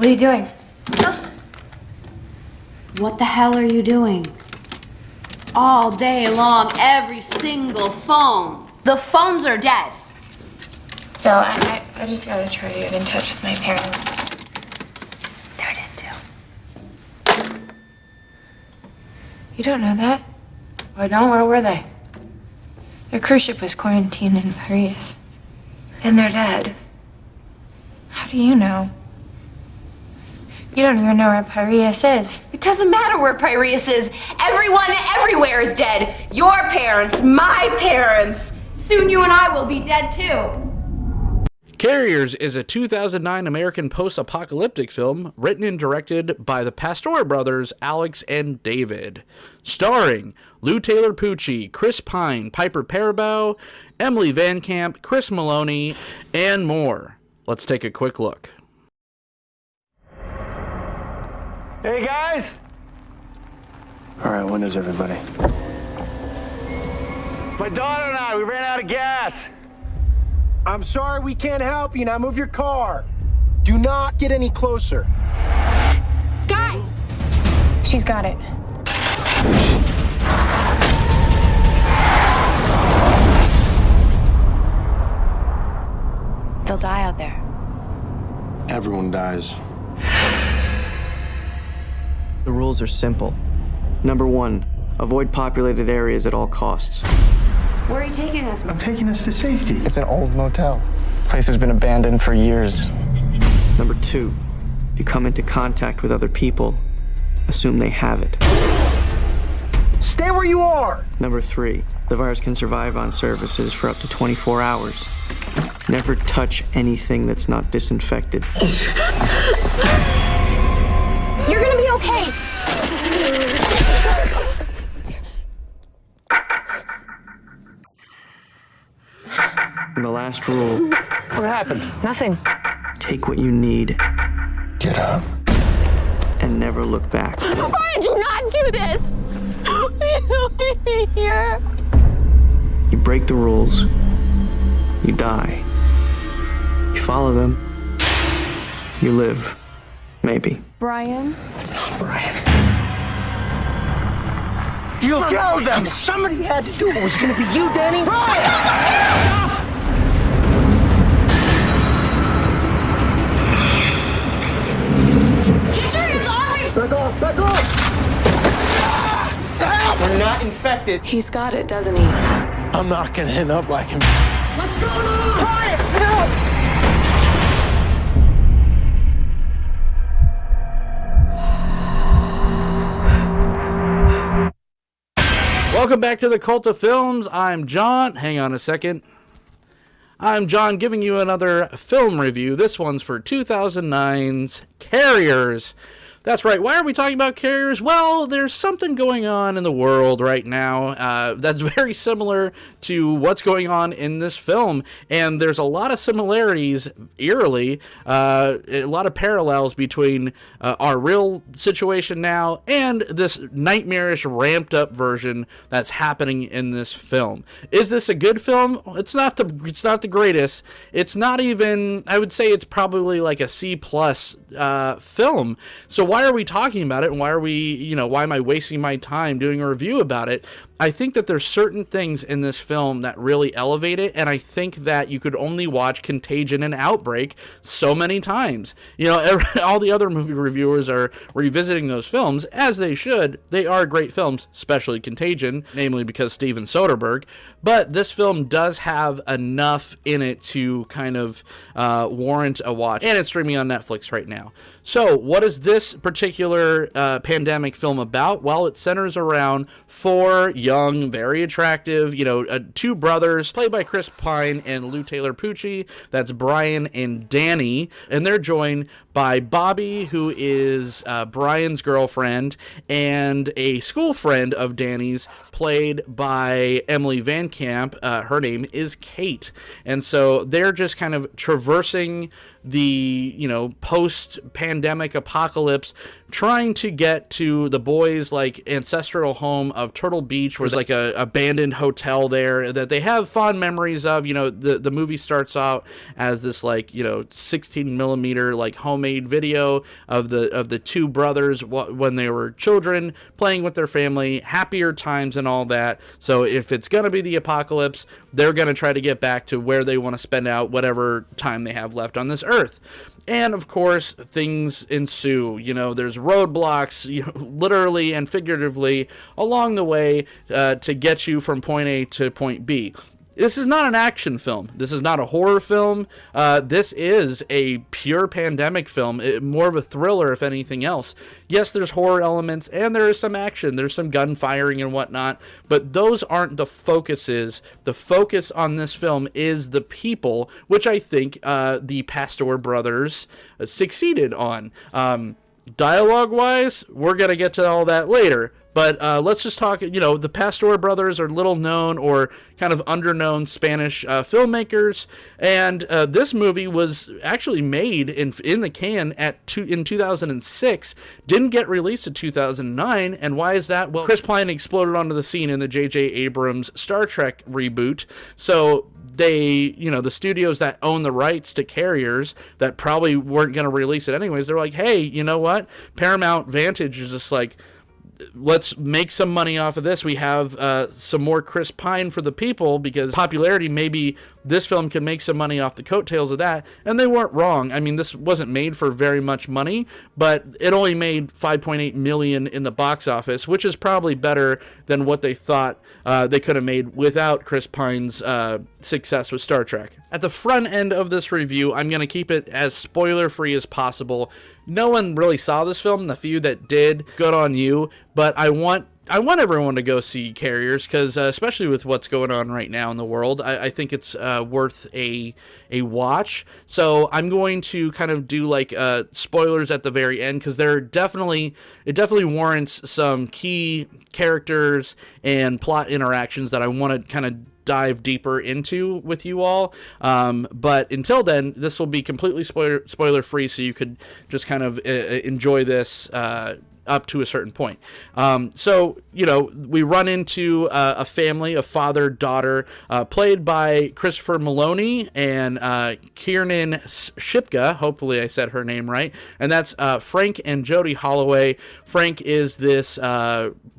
What are you doing? Huh? What the hell are you doing? All day long, every single phone. The phones are dead. So I just gotta try to get in touch with my parents. They're dead too. You don't know that? I don't. Where were they? Their cruise ship was quarantined in Paris. And they're dead. How do you know? You don't even know where Paris is. It doesn't matter where Piraeus is. Everyone everywhere is dead. Your parents, my parents. Soon you and I will be dead too. Carriers is a 2009 American post-apocalyptic film written and directed by the Pastor brothers, Alex and David. Starring Lou Taylor Pucci, Chris Pine, Piper Perabo, Emily Van Camp, Chris Maloney, and more. Let's take a quick look. Hey, guys! All right, when is everybody? My daughter and I, we ran out of gas. I'm sorry we can't help you. Now move your car. Do not get any closer. Guys! She's got it. They'll die out there. Everyone dies. The rules are simple. Number 1, avoid populated areas at all costs. Where are you taking us? I'm taking us to safety. It's an old motel. Place has been abandoned for years. Number 2, if you come into contact with other people, assume they have it. Stay where you are. Number 3, the virus can survive on surfaces for up to 24 hours. Never touch anything that's not disinfected. You're gonna be okay. And the last rule, What happened? Nothing. take what you need Get up. and never look back. Why did you not do this? Please leave me here. You break the rules, you die. You follow them, you live. Maybe. Brian? It's not Brian. You killed them! Somebody had to do it. Was it gonna be you, Danny? Brian! Stop! Get your hands off me! Back off! Back off! Help! We're not infected. He's got it, doesn't he? I'm not gonna end up like him. What's going on? Brian! Help! Welcome back to the Cult of Films. I'm John. Hang on a second. I'm John giving you another film review. This one's for 2009's Carriers. That's right. Why are we talking about Carriers? Well, there's something going on in the world right now that's very similar to what's going on in this film. And there's a lot of similarities, eerily, a lot of parallels between our real situation now and this nightmarish, ramped up version that's happening in this film. Is this a good film? It's not the greatest. It's not even, I would say it's probably like a C+ film. So why are we talking about it, and why am I wasting my time doing a review about it? I think that there's certain things in this film that really elevate it, and I think that you could only watch Contagion and Outbreak so many times. All the other movie reviewers are revisiting those films, as they should. They are great films, especially Contagion, namely because Steven Soderbergh, but this film does have enough in it to kind of warrant a watch, and it's streaming on Netflix right now. So, what is this particular pandemic film about? Well, it centers around 4 young, very attractive, two brothers, played by Chris Pine and Lou Taylor Pucci. That's Brian and Danny, and they're joined by Bobby, who is Brian's girlfriend, and a school friend of Danny's, played by Emily Van Camp. Her name is Kate. And so they're just kind of traversing the, post-pandemic apocalypse, trying to get to the boys' ancestral home of Turtle Beach, where there's a abandoned hotel there that they have fond memories of. The movie starts out as this 16 millimeter home made video of the two brothers when they were children, playing with their family, happier times and all that. So if it's going to be the apocalypse, they're going to try to get back to where they want to spend out whatever time they have left on this earth. And of course, things ensue. You know, there's roadblocks, literally and figuratively, along the way to get you from point A to point B. This is not an action film. This is not a horror film. This is a pure pandemic film, more of a thriller, if anything else. Yes, there's horror elements, and there is some action. There's some gun firing and whatnot, but those aren't the focuses. The focus on this film is the people, which I think the Pastor brothers succeeded on. Dialogue-wise, we're going to get to all that later. But let's just talk, the Pastor brothers are little known or kind of underknown Spanish filmmakers. And this movie was actually made in the can in 2006, didn't get released in 2009. And why is that? Well, Chris Pine exploded onto the scene in the J.J. Abrams Star Trek reboot. So they, the studios that own the rights to Carriers that probably weren't going to release it anyways, they're like, hey, you know what? Paramount Vantage is just like, let's make some money off of this. We have some more Chris Pine for the people because popularity, maybe this film can make some money off the coattails of that. And they weren't wrong. I mean, this wasn't made for very much money, but it only made $5.8 million in the box office, which is probably better than what they thought they could have made without Chris Pine's success with Star Trek. At the front end of this review, I'm going to keep it as spoiler-free as possible. No one really saw this film. The few that did, good on you. But I want everyone to go see Carriers because, especially with what's going on right now in the world, I think it's worth a watch. So I'm going to kind of do like spoilers at the very end because it definitely warrants some key characters and plot interactions that I want to kind of dive deeper into with you all. But until then, this will be completely spoiler free, so you could just kind of enjoy this up to a certain point. So, we run into a family, a father-daughter, played by Christopher Maloney and Kiernan Shipka. Hopefully I said her name right. And that's Frank and Jodie Holloway. Frank is this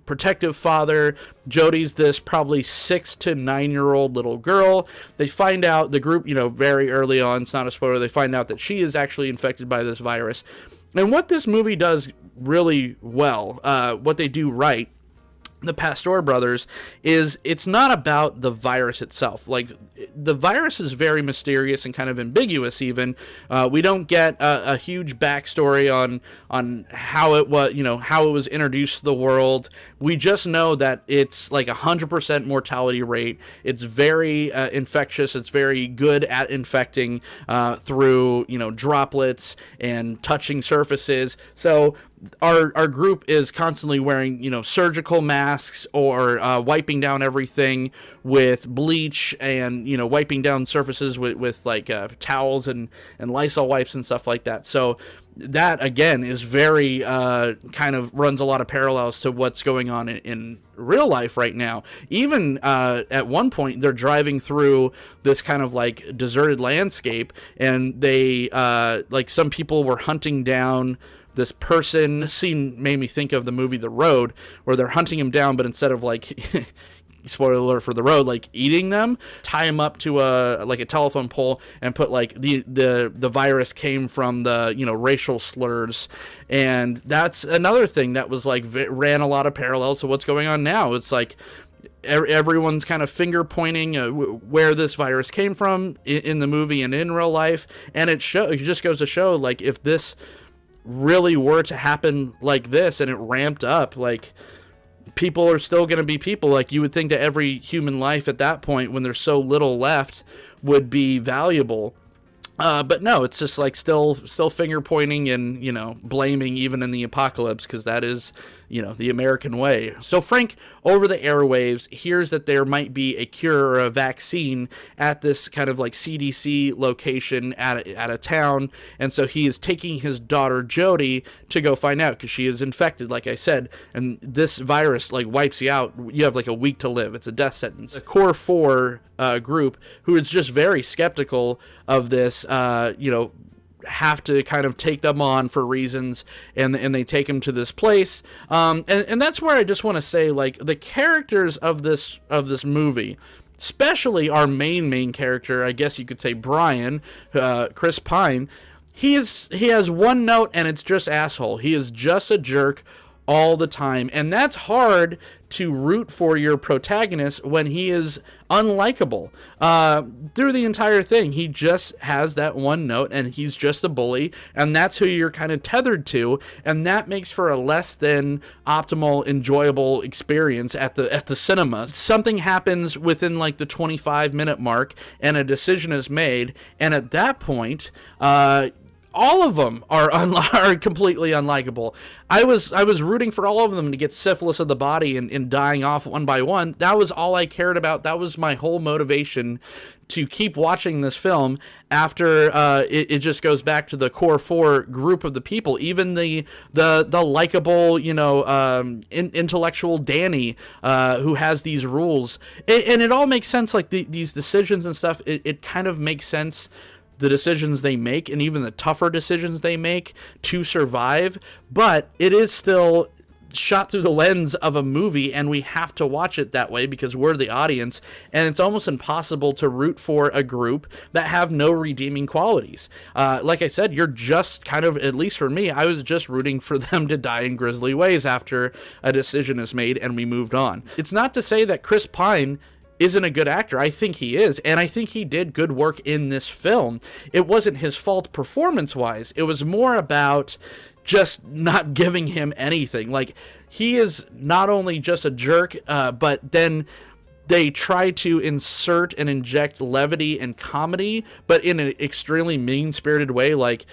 protective father. Jodie's this probably 6 to 9 year old little girl. They find out, the group, very early on, it's not a spoiler, they find out that she is actually infected by this virus. And what this movie does really well, what they do right, the Pastor brothers, is it's not about the virus itself. Like, the virus is very mysterious and kind of ambiguous even. We don't get a huge backstory on how it was, how it was introduced to the world. We just know that it's like 100% mortality rate. It's very infectious. It's very good at infecting through, droplets and touching surfaces. So our group is constantly wearing, surgical masks or wiping down everything with bleach and, wiping down surfaces with like towels and Lysol wipes and stuff like that. So that, again, is very kind of runs a lot of parallels to what's going on in real life right now. Even at one point, they're driving through this kind of like deserted landscape, and they like some people were hunting down this person. This scene made me think of the movie The Road, where they're hunting him down, but instead of like spoiler alert for The Road, like eating them, tie him up to a telephone pole and put like the virus came from the racial slurs. And that's another thing that was like ran a lot of parallels to what's going on now. It's like everyone's kind of finger pointing where this virus came from in the movie and in real life, and it just goes to show, like, if this really were to happen like this and it ramped up, like, people are still going to be people. Like, you would think that every human life at that point, when there's so little left, would be valuable. But no, it's just like still finger pointing and, blaming even in the apocalypse, because that is, the American way. So Frank, over the airwaves, hears that there might be a cure or a vaccine at this kind of like CDC location at a town. And so he is taking his daughter Jodie to go find out, because she is infected, like I said. And this virus like wipes you out. You have like a week to live. It's a death sentence. The Core 4 group, who is just very skeptical of this, have to kind of take them on for reasons, and they take him to this place. And that's where I just want to say, like, the characters of this movie, especially our main character, I guess you could say Brian, Chris Pine, he has one note, and it's just asshole. He is just a jerk all the time, and that's hard to root for your protagonist when he is unlikable. Through the entire thing, he just has that one note, and he's just a bully, and that's who you're kind of tethered to, and that makes for a less than optimal, enjoyable experience at the cinema. Something happens within like the 25-minute mark, and a decision is made, and at that point, all of them are completely unlikable. I was rooting for all of them to get syphilis of the body and dying off one by one. That was all I cared about. That was my whole motivation to keep watching this film after it just goes back to the core four group of the people. Even the likable, intellectual Danny, who has these rules. And it all makes sense, like these decisions and stuff, it kind of makes sense, the decisions they make, and even the tougher decisions they make to survive, but it is still shot through the lens of a movie, and we have to watch it that way because we're the audience, and it's almost impossible to root for a group that have no redeeming qualities. Like I said, you're just kind of, at least for me, I was just rooting for them to die in grisly ways after a decision is made and we moved on. It's not to say that Chris Pine isn't a good actor. I think he is, and I think he did good work in this film. It wasn't his fault performance-wise. It was more about just not giving him anything. Like, he is not only just a jerk, but then they try to insert and inject levity and comedy, but in an extremely mean-spirited way, like,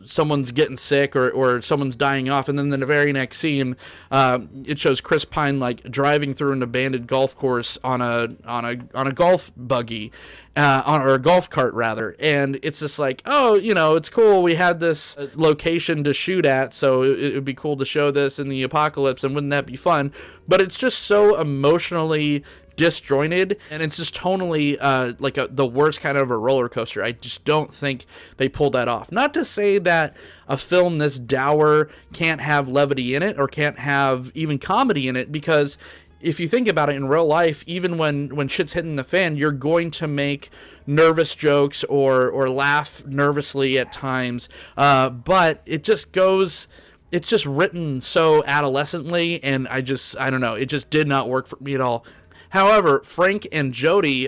someone's getting sick or someone's dying off, and then in the very next scene, it shows Chris Pine, like, driving through an abandoned golf course on a golf buggy, or a golf cart, rather, and it's just like, oh, it's cool, we had this location to shoot at, so it would be cool to show this in the apocalypse, and wouldn't that be fun? But it's just so emotionally disjointed, and it's just tonally the worst kind of a roller coaster. I just don't think they pulled that off. Not to say that a film this dour can't have levity in it or can't have even comedy in it, because if you think about it in real life, even when shit's hitting the fan, you're going to make nervous jokes or laugh nervously at times, but it just goes... It's just written so adolescently, and I don't know, it just did not work for me at all. However, Frank and Jody,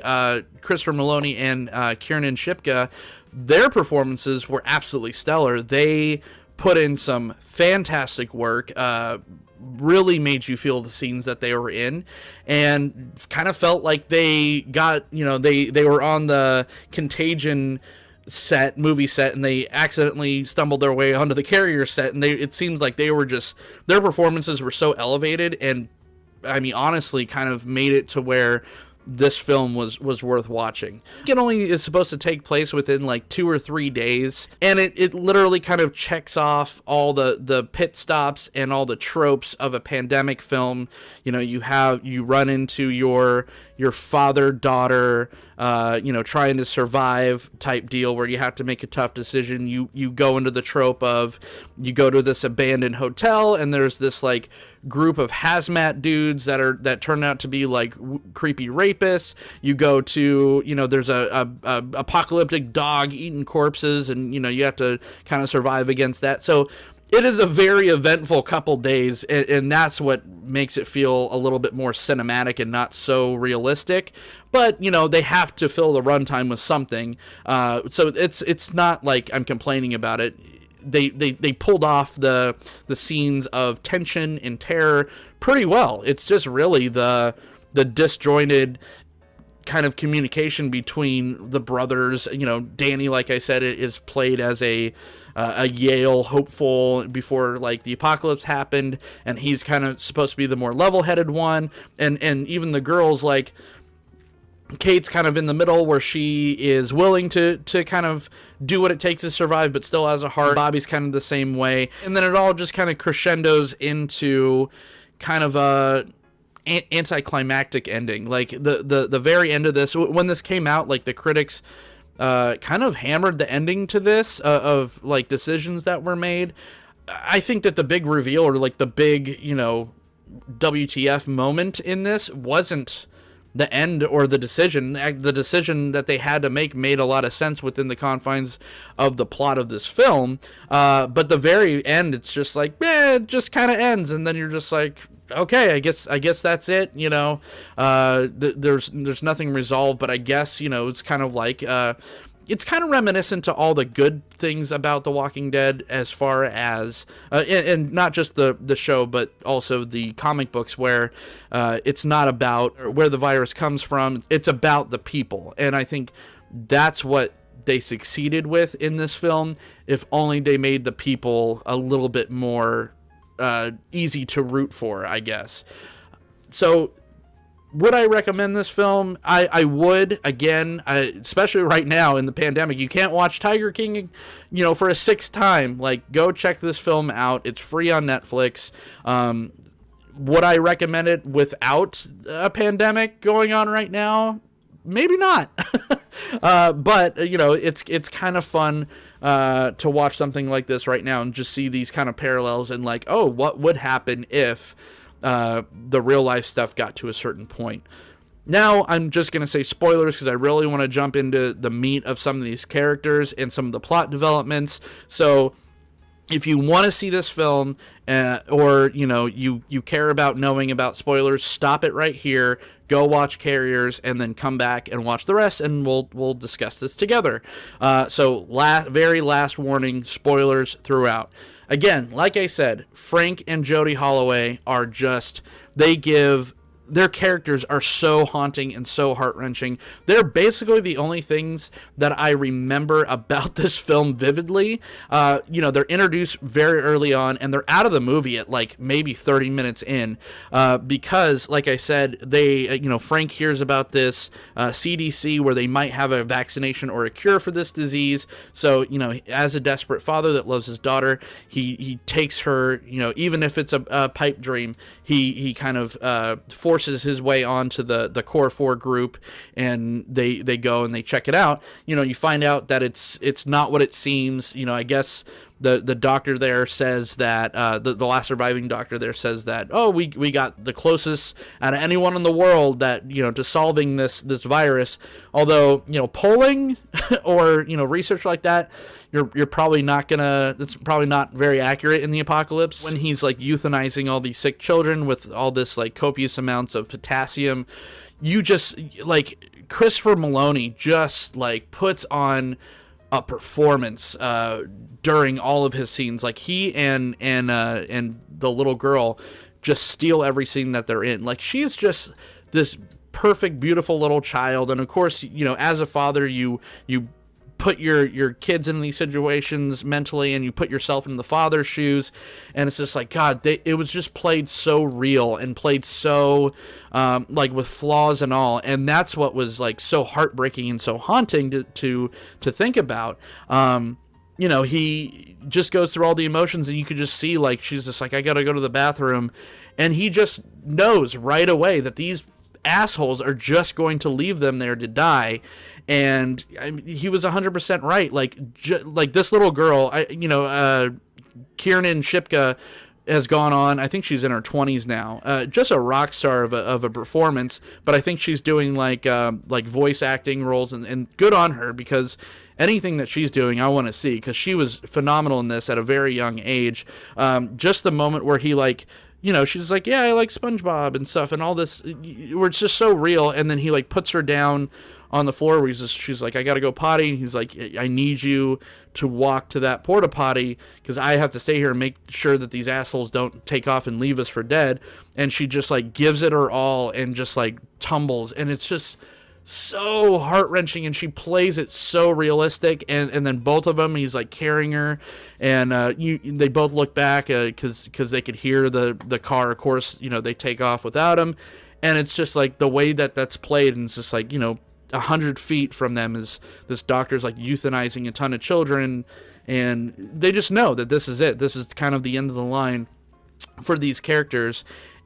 Christopher Maloney and Kiernan Shipka, their performances were absolutely stellar. They put in some fantastic work, really made you feel the scenes that they were in, and kind of felt like they got, they were on the Contagion movie set, and they accidentally stumbled their way onto the Carrier set, and it seems like they were just, their performances were so elevated, and I mean, honestly, kind of made it to where this film was worth watching. It only is supposed to take place within like 2 or 3 days, and it literally kind of checks off all the pit stops and all the tropes of a pandemic film. You run into your father-daughter, trying to survive type deal where you have to make a tough decision. You go into the trope of, you go to this abandoned hotel, and there's this like group of hazmat dudes that turn out to be like creepy rapists. You go to, there's a apocalyptic dog eating corpses, and you have to kind of survive against that. So it is a very eventful couple days, and that's what makes it feel a little bit more cinematic and not so realistic. But, they have to fill the runtime with something. So it's not like I'm complaining about it. They pulled off the scenes of tension and terror pretty well. It's just really the disjointed kind of communication between the brothers. Danny, like I said, is played as a Yale hopeful before like the apocalypse happened, and he's kind of supposed to be the more level-headed one, and even the girls, like Kate's kind of in the middle where she is willing to kind of do what it takes to survive but still has a heart. Bobby's kind of the same way, and then it all just kind of crescendos into kind of a anticlimactic ending. Like the very end of this, when this came out, like the critics kind of hammered the ending to this, of like decisions that were made. I think that the big reveal, or like the big, WTF moment in this wasn't the end or the decision. The decision that they had to make made a lot of sense within the confines of the plot of this film. But the very end, it's just like, it just kind of ends. And then you're just like, okay, I guess that's it. There's nothing resolved, but I guess, it's kind of like, it's kind of reminiscent to all the good things about The Walking Dead, as far as, and not just the show, but also the comic books, where it's not about where the virus comes from, it's about the people. And I think that's what they succeeded with in this film, if only they made the people a little bit more easy to root for, I guess. So, would I recommend this film? I would. Again, especially right now in the pandemic, you can't watch Tiger King, for a sixth time. Like, go check this film out. It's free on Netflix. Would I recommend it without a pandemic going on right now? Maybe not. But, it's kind of fun to watch something like this right now and just see these kind of parallels and like, oh, what would happen if the real life stuff got to a certain point. Now I'm just going to say spoilers, because I really want to jump into the meat of some of these characters and some of the plot developments. So if you want to see this film, or you care about knowing about spoilers, stop it right here, go watch Carriers, and then come back and watch the rest, and we'll discuss this together. So very last warning, spoilers throughout. Again, like I said, Frank and Jodie Holloway are just, their characters are so haunting and so heart-wrenching. They're basically the only things that I remember about this film vividly. They're introduced very early on, and they're out of the movie at like maybe 30 minutes in, because, like I said, Frank hears about this CDC where they might have a vaccination or a cure for this disease. So, as a desperate father that loves his daughter, he takes her, even if it's a pipe dream, he kind of forces his way onto the Core 4 group, and they go and they check it out. You find out that it's not what it seems. I guess the doctor there says that the last surviving doctor there says that, oh, we got the closest out of anyone in the world that to solving this virus. Although polling or research like that, you're probably not gonna. That's probably not very accurate in the apocalypse, when he's like euthanizing all these sick children with all this like copious amounts of potassium. You just like Christopher Maloney just like puts on a performance during all of his scenes. Like he and the little girl just steal every scene that they're in. Like she's just this perfect, beautiful little child. And of course, as a father, you put your kids in these situations mentally, and you put yourself in the father's shoes, and it's just like, God, it was just played so real and played so like with flaws and all, and that's what was like so heartbreaking and so haunting to think about. He just goes through all the emotions, and you could just see like she's just like, I gotta go to the bathroom, and he just knows right away that these assholes are just going to leave them there to die. And he was 100% right. Like this little girl, Kiernan Shipka has gone on. I think she's in her 20s now. Just a rock star of a performance. But I think she's doing like voice acting roles, and good on her, because anything that she's doing, I want to see, because she was phenomenal in this at a very young age. Just the moment where he she's like, yeah, I like SpongeBob and stuff, and all this, where it's just so real. And then he like puts her down on the floor, where she's like, I gotta go potty. And he's like, I need you to walk to that porta potty, because I have to stay here and make sure that these assholes don't take off and leave us for dead. And she just like gives it her all and just like tumbles, and it's just so heart-wrenching, and she plays it so realistic. And then both of them, he's like carrying her, and they both look back because they could hear the car. Of course, they take off without him, and it's just like the way that's played, and it's just like 100 feet from them is this doctor's like euthanizing a ton of children, and they just know that this is it. This is kind of the end of the line for these characters,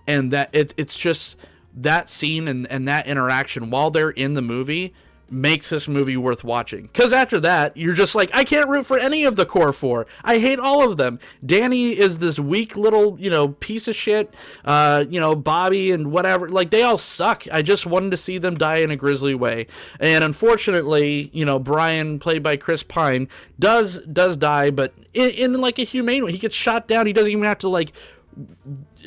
and that it's just that scene and that interaction while they're in the movie makes this movie worth watching. Because after that, you're just like, I can't root for any of the core four. I hate all of them. Danny is this weak little, piece of shit. Bobby and whatever, like, they all suck. I just wanted to see them die in a grisly way. And unfortunately, Brian, played by Chris Pine, does die, but in like a humane way. He gets shot down. He doesn't even have to, like,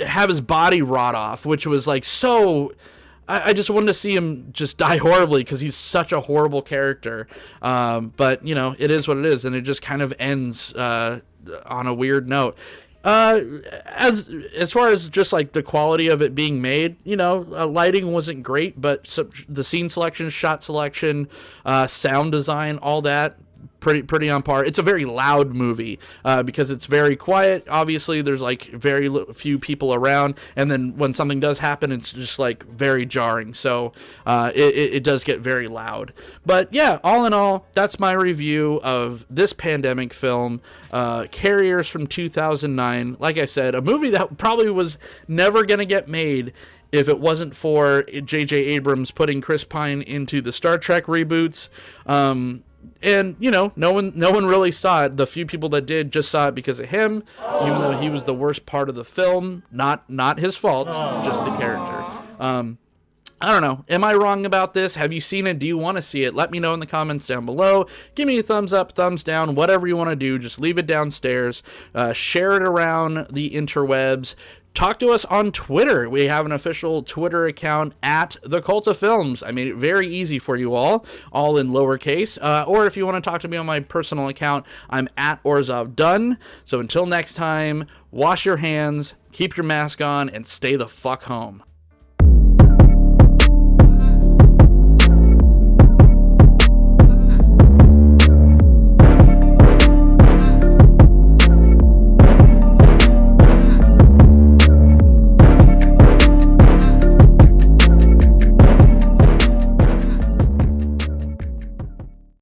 have his body rot off, which was, like, so... I just wanted to see him just die horribly because he's such a horrible character. But, it is what it is, and it just kind of ends on a weird note. As far as just, like, the quality of it being made, lighting wasn't great, but the scene selection, shot selection, sound design, all that, pretty on par. It's a very loud movie because it's very quiet. Obviously, there's like very few people around, and then when something does happen, it's just like very jarring. So it does get very loud. But yeah, all in all, that's my review of this pandemic film, Carriers from 2009. Like I said, a movie that probably was never gonna get made if it wasn't for J.J. Abrams putting Chris Pine into the Star Trek reboots. And, no one really saw it. The few people that did just saw it because of him, even though he was the worst part of the film. Not his fault, just the character. I don't know. Am I wrong about this? Have you seen it? Do you want to see it? Let me know in the comments down below. Give me a thumbs up, thumbs down, whatever you want to do. Just leave it downstairs. Share it around the interwebs. Talk to us on Twitter. We have an official Twitter account at The Cult of Films. I made it very easy for you all in lowercase. Or if you want to talk to me on my personal account, I'm at Orzov Dunn. So until next time, wash your hands, keep your mask on, and stay the fuck home.